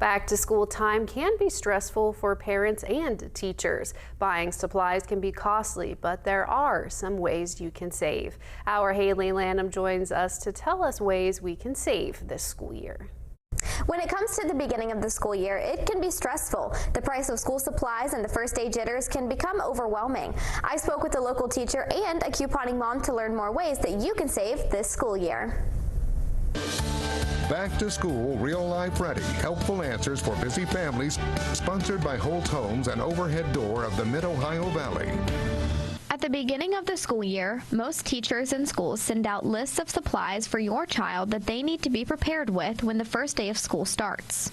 Back to school time can be stressful for parents and teachers. Buying supplies can be costly, but there are some ways you can save. Our Haley Lanham joins us to tell us ways we can save this school year. When it comes to the beginning of the school year, it can be stressful. The price of school supplies and the first day jitters can become overwhelming. I spoke with a local teacher and a couponing mom to learn more ways that you can save this school year. Back to School Real Life Ready, helpful answers for busy families, sponsored by Holt Homes and Overhead Door of the Mid-Ohio Valley. At the beginning of the school year, most teachers and schools send out lists of supplies for your child that they need to be prepared with when the first day of school starts.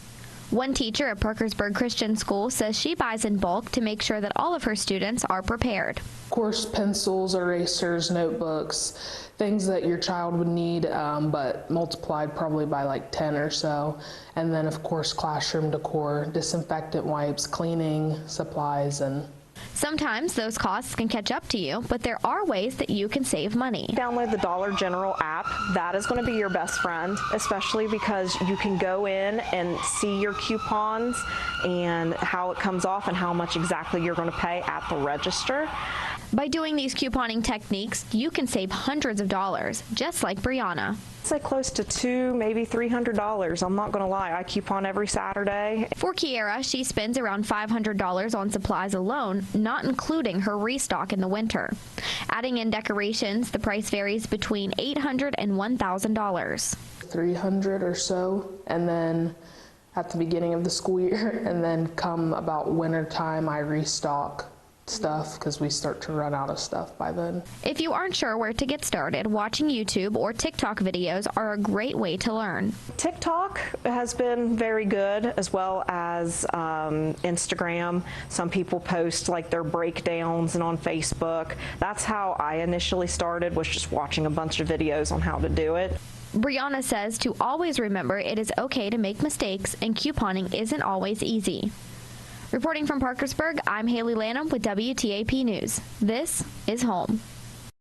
One teacher at Parkersburg Christian School says she buys in bulk to make sure that all of her students are prepared. Of course, pencils, erasers, notebooks, things that your child would need, but multiplied probably by like 10 or so. And then, of course, classroom decor, disinfectant wipes, cleaning supplies, and sometimes those costs can catch up to you, but there are ways that you can save money. Download the Dollar General app. That is going to be your best friend, especially because you can go in and see your coupons and how it comes off and how much exactly you're going to pay at the register. By doing these couponing techniques, you can save hundreds of dollars, just like Brianna. I'd say close to $200, maybe $300. I'm not going to lie. I coupon every Saturday. For Kiera, she spends around $500 on supplies alone, not including her restock in the winter. Adding in decorations, the price varies between $800 and $1,000. $300 or so, and then at the beginning of the school year, and then come about winter time, I restock stuff because we start to run out of stuff by then. If you aren't sure where to get started, watching YouTube or TikTok videos are a great way to learn. TikTok has been very good, as well as Instagram. Some people post like their breakdowns, and on Facebook. That's how I initially started, was just watching a bunch of videos on how to do it. Brianna says to always remember it is okay to make mistakes, and couponing isn't always easy. Reporting from Parkersburg, I'm Haley Lanham with WTAP News. This is Home.